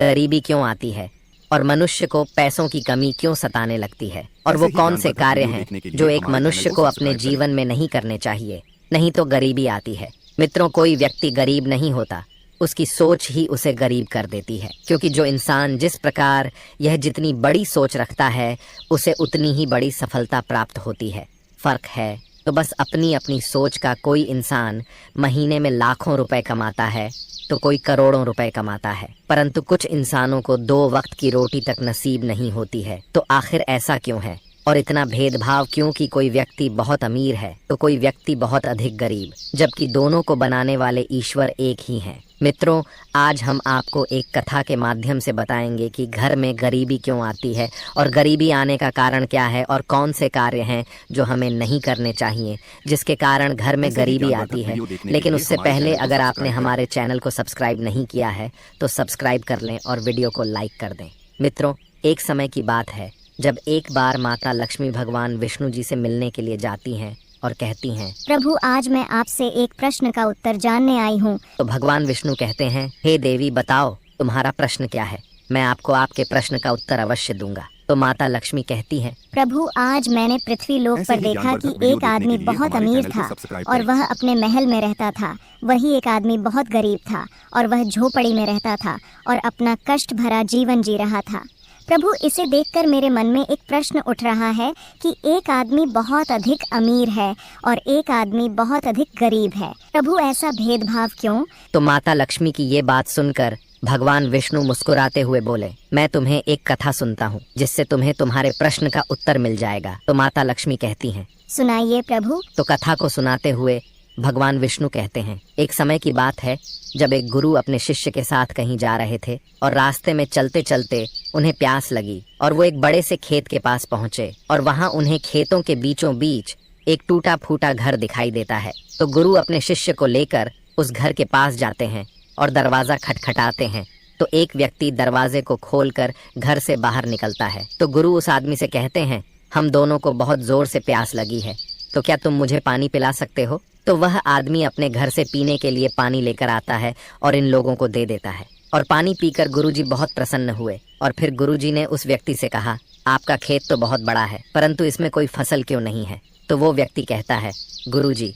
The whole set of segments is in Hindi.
गरीबी क्यों आती है और मनुष्य को पैसों की कमी क्यों सताने लगती है, और वो कौन से कार्य हैं जो एक मनुष्य को अपने जीवन में नहीं करने चाहिए, नहीं तो गरीबी आती है। मित्रों, कोई व्यक्ति गरीब नहीं होता, उसकी सोच ही उसे गरीब कर देती है। क्योंकि जो इंसान जिस प्रकार यह जितनी बड़ी सोच रखता है उसे उतनी ही बड़ी सफलता प्राप्त होती है। फर्क है तो बस अपनी अपनी सोच का। कोई इंसान महीने में लाखों रुपए कमाता है तो कोई करोड़ों रुपए कमाता है, परंतु कुछ इंसानों को 2 वक्त की रोटी तक नसीब नहीं होती है। तो आखिर ऐसा क्यों है, और इतना भेदभाव क्यों कि कोई व्यक्ति बहुत अमीर है तो कोई व्यक्ति बहुत अधिक गरीब, जबकि दोनों को बनाने वाले ईश्वर एक ही हैं। मित्रों, आज हम आपको एक कथा के माध्यम से बताएंगे कि घर में गरीबी क्यों आती है और गरीबी आने का कारण क्या है और कौन से कार्य हैं जो हमें नहीं करने चाहिए जिसके कारण घर में गरीबी आती है। लेकिन उससे पहले अगर आपने हमारे चैनल को सब्सक्राइब नहीं किया है तो सब्सक्राइब कर लें और वीडियो को लाइक कर दें। मित्रों, एक समय की बात है जब एक बार माता लक्ष्मी भगवान विष्णु जी से मिलने के लिए जाती हैं और कहती हैं, प्रभु, आज मैं आपसे एक प्रश्न का उत्तर जानने आई हूँ। तो भगवान विष्णु कहते हैं, हे देवी, बताओ तुम्हारा प्रश्न क्या है, मैं आपको आपके प्रश्न का उत्तर अवश्य दूंगा। तो माता लक्ष्मी कहती हैं, प्रभु, आज मैंने पृथ्वी लोक पर देखा कि एक आदमी बहुत अमीर था और वह अपने महल में रहता था। वही एक आदमी बहुत गरीब था और वह झोपड़ी में रहता था और अपना कष्ट भरा जीवन जी रहा था। प्रभु, इसे देखकर मेरे मन में एक प्रश्न उठ रहा है कि एक आदमी बहुत अधिक अमीर है और एक आदमी बहुत अधिक गरीब है। प्रभु, ऐसा भेदभाव क्यों? तो माता लक्ष्मी की ये बात सुनकर भगवान विष्णु मुस्कुराते हुए बोले, मैं तुम्हें एक कथा सुनता हूँ जिससे तुम्हें तुम्हारे प्रश्न का उत्तर मिल जाएगा। तो माता लक्ष्मी कहती हैं, सुनाइए प्रभु। तो कथा को सुनाते हुए भगवान विष्णु कहते हैं, एक समय की बात है जब एक गुरु अपने शिष्य के साथ कहीं जा रहे थे और रास्ते में चलते चलते उन्हें प्यास लगी और वो एक बड़े से खेत के पास पहुंचे और वहां उन्हें खेतों के बीचों बीच एक टूटा फूटा घर दिखाई देता है। तो गुरु अपने शिष्य को लेकर उस घर के पास जाते हैं और दरवाजा खटखटाते हैं। तो एक व्यक्ति दरवाजे को खोलकर घर से बाहर निकलता है। तो गुरु उस आदमी से कहते हैं, हम दोनों को बहुत जोर से प्यास लगी है, तो क्या तुम मुझे पानी पिला सकते हो? तो वह आदमी अपने घर से पीने के लिए पानी लेकर आता है और इन लोगों को दे देता है। और पानी पीकर गुरुजी बहुत प्रसन्न हुए और फिर गुरुजी ने उस व्यक्ति से कहा, आपका खेत तो बहुत बड़ा है, परंतु इसमें कोई फसल क्यों नहीं है? तो वो व्यक्ति कहता है, गुरुजी,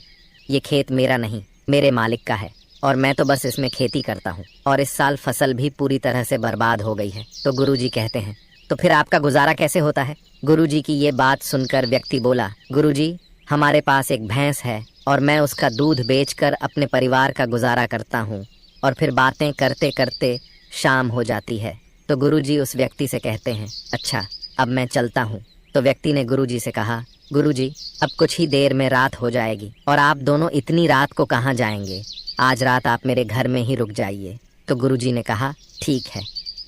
ये खेत मेरा नहीं, मेरे मालिक का है और मैं तो बस इसमें खेती करता हूँ और इस साल फसल भी पूरी तरह से बर्बाद हो गई है। तो गुरुजी कहते हैं, तो फिर आपका गुजारा कैसे होता है? गुरुजी की ये बात सुनकर व्यक्ति बोला, गुरुजी, हमारे पास एक भैंस है और मैं उसका दूध बेचकर अपने परिवार का गुजारा करता हूँ और फिर बातें करते करते शाम हो जाती है। तो गुरुजी उस व्यक्ति से कहते हैं, अच्छा, अब मैं चलता हूँ। तो व्यक्ति ने गुरुजी से कहा, गुरुजी, अब कुछ ही देर में रात हो जाएगी और आप दोनों इतनी रात को कहाँ जाएंगे? आज रात आप मेरे घर में ही रुक जाइए। तो गुरुजी ने कहा, ठीक है,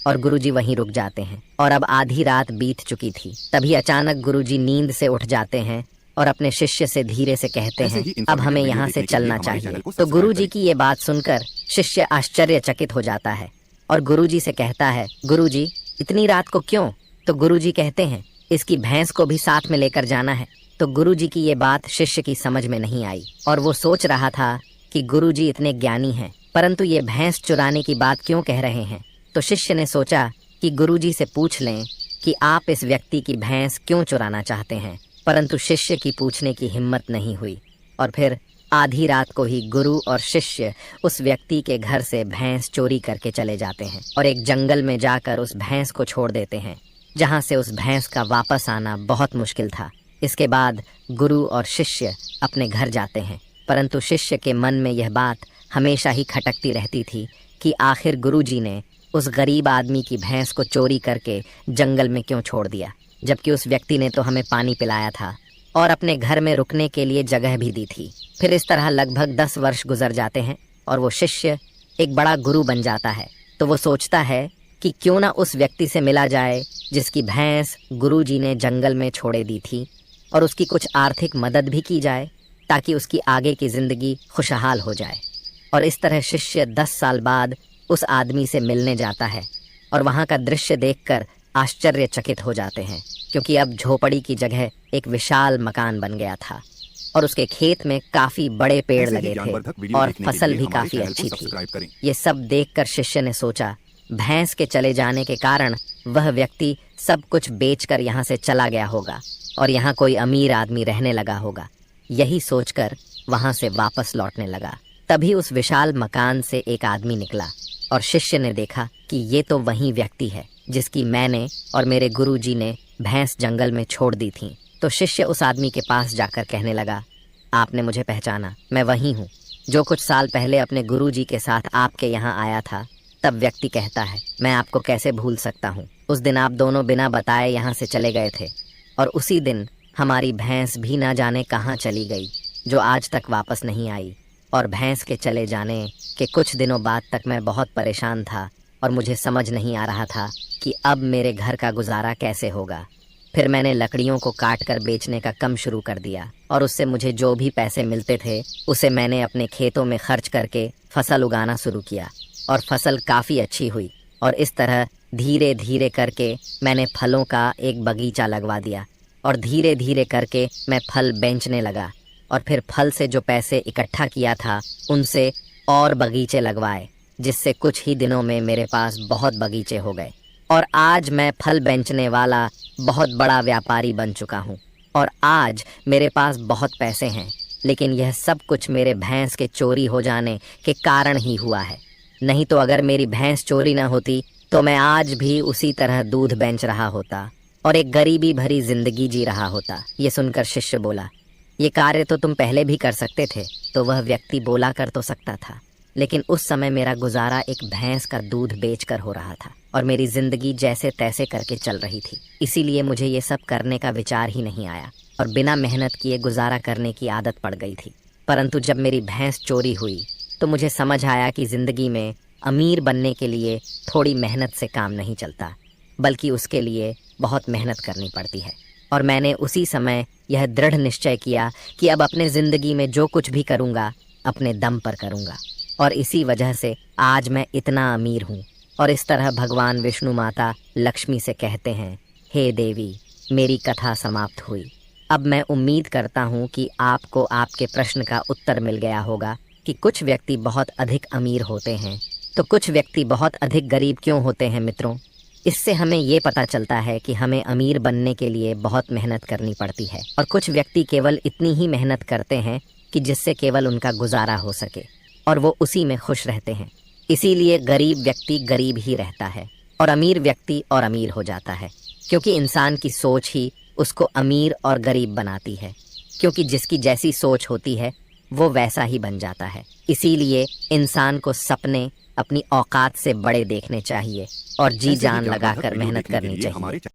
और गुरुजी वहीं रुक जाते हैं। और अब आधी रात बीत चुकी थी। तभी अचानक गुरुजी नींद से उठ जाते हैं और अपने शिष्य से धीरे से कहते हैं, अब हमें यहाँ से चलना चाहिए। तो गुरुजी की ये बात सुनकर शिष्य आश्चर्यचकित हो जाता है और गुरुजी से कहता है, गुरुजी, इतनी रात को क्यों? तो गुरुजी कहते हैं, इसकी भैंस को भी साथ में लेकर जाना है। तो गुरुजी की ये बात शिष्य की समझ में नहीं आई और वो सोच रहा था कि गुरुजी इतने ज्ञानी हैं, परंतु ये भैंस चुराने की बात क्यों कह रहे हैं। तो शिष्य ने सोचा कि गुरुजी से पूछ लें कि आप इस व्यक्ति की भैंस क्यों चुराना चाहते हैं, परंतु शिष्य की पूछने की हिम्मत नहीं हुई और फिर आधी रात को ही गुरु और शिष्य उस व्यक्ति के घर से भैंस चोरी करके चले जाते हैं और एक जंगल में जाकर उस भैंस को छोड़ देते हैं, जहां से उस भैंस का वापस आना बहुत मुश्किल था। इसके बाद गुरु और शिष्य अपने घर जाते हैं, परंतु शिष्य के मन में यह बात हमेशा ही खटकती रहती थी कि आखिर गुरुजी ने उस गरीब आदमी की भैंस को चोरी करके जंगल में क्यों छोड़ दिया, जबकि उस व्यक्ति ने तो हमें पानी पिलाया था और अपने घर में रुकने के लिए जगह भी दी थी। फिर इस तरह लगभग 10 वर्ष गुजर जाते हैं और वो शिष्य एक बड़ा गुरु बन जाता है। तो वो सोचता है कि क्यों ना उस व्यक्ति से मिला जाए जिसकी भैंस गुरुजी ने जंगल में छोड़े दी थी और उसकी कुछ आर्थिक मदद भी की जाए ताकि उसकी आगे की जिंदगी खुशहाल हो जाए। और इस तरह शिष्य 10 साल बाद उस आदमी से मिलने जाता है और वहाँ का दृश्य देखकर आश्चर्यचकित हो जाते हैं, क्योंकि अब झोपड़ी की जगह एक विशाल मकान बन गया था और उसके खेत में काफी बड़े पेड़ लगे थे और फसल भी काफी अच्छी थी। ये सब देखकर शिष्य ने सोचा भैंस के चले जाने के कारण वह व्यक्ति सब कुछ बेचकर यहाँ से चला गया होगा और यहाँ कोई अमीर आदमी रहने लगा होगा। यही सोचकर वहां से वापस लौटने लगा। तभी उस विशाल मकान से एक आदमी निकला और शिष्य ने देखा कि ये तो वही व्यक्ति है जिसकी मैंने और मेरे गुरुजी ने भैंस जंगल में छोड़ दी थी। तो शिष्य उस आदमी के पास जाकर कहने लगा, आपने मुझे पहचाना, मैं वही हूँ जो कुछ साल पहले अपने गुरुजी के साथ आपके यहाँ आया था। तब व्यक्ति कहता है, मैं आपको कैसे भूल सकता हूँ, उस दिन आप दोनों बिना बताए यहाँ से चले गए थे और उसी दिन हमारी भैंस भी ना जाने कहाँ चली गई, जो आज तक वापस नहीं आई। और भैंस के चले जाने के कुछ दिनों बाद तक मैं बहुत परेशान था और मुझे समझ नहीं आ रहा था कि अब मेरे घर का गुजारा कैसे होगा। फिर मैंने लकड़ियों को काट कर बेचने का काम शुरू कर दिया और उससे मुझे जो भी पैसे मिलते थे उसे मैंने अपने खेतों में खर्च करके फसल उगाना शुरू किया और फसल काफ़ी अच्छी हुई। और इस तरह धीरे धीरे करके मैंने फलों का एक बगीचा लगवा दिया और धीरे धीरे करके मैं फल बेचने लगा और फिर फल से जो पैसे इकट्ठा किया था उनसे और बगीचे लगवाए, जिससे कुछ ही दिनों में मेरे पास बहुत बगीचे हो गए और आज मैं फल बेचने वाला बहुत बड़ा व्यापारी बन चुका हूँ और आज मेरे पास बहुत पैसे हैं। लेकिन यह सब कुछ मेरे भैंस के चोरी हो जाने के कारण ही हुआ है। नहीं तो अगर मेरी भैंस चोरी न होती तो मैं आज भी उसी तरह दूध बेच रहा होता और एक गरीबी भरी जिंदगी जी रहा होता। ये सुनकर शिष्य बोला, ये कार्य तो तुम पहले भी कर सकते थे। तो वह व्यक्ति बोला कर तो सकता था, लेकिन उस समय मेरा गुजारा एक भैंस का दूध बेचकर हो रहा था और मेरी जिंदगी जैसे तैसे करके चल रही थी। इसीलिए मुझे ये सब करने का विचार ही नहीं आया और बिना मेहनत किए गुजारा करने की आदत पड़ गई थी। परंतु जब मेरी भैंस चोरी हुई तो मुझे समझ आया कि जिंदगी में अमीर बनने के लिए थोड़ी मेहनत से काम नहीं चलता, बल्कि उसके लिए बहुत मेहनत करनी पड़ती है। और मैंने उसी समय यह दृढ़ निश्चय किया कि अब अपने ज़िंदगी में जो कुछ भी करूँगा अपने दम पर करूँगा और इसी वजह से आज मैं इतना अमीर हूँ। और इस तरह भगवान विष्णु माता लक्ष्मी से कहते हैं, हे देवी, मेरी कथा समाप्त हुई। अब मैं उम्मीद करता हूँ कि आपको आपके प्रश्न का उत्तर मिल गया होगा कि कुछ व्यक्ति बहुत अधिक अमीर होते हैं तो कुछ व्यक्ति बहुत अधिक गरीब क्यों होते हैं। मित्रों, इससे हमें ये पता चलता है कि हमें अमीर बनने के लिए बहुत मेहनत करनी पड़ती है और कुछ व्यक्ति केवल इतनी ही मेहनत करते हैं कि जिससे केवल उनका गुजारा हो सके और वो उसी में खुश रहते हैं। इसीलिए गरीब व्यक्ति गरीब ही रहता है और अमीर व्यक्ति और अमीर हो जाता है, क्योंकि इंसान की सोच ही उसको अमीर और गरीब बनाती है, क्योंकि जिसकी जैसी सोच होती है वो वैसा ही बन जाता है। इसीलिए इंसान को सपने अपनी औकात से बड़े देखने चाहिए और जी जान लगाकर मेहनत करनी चाहिए।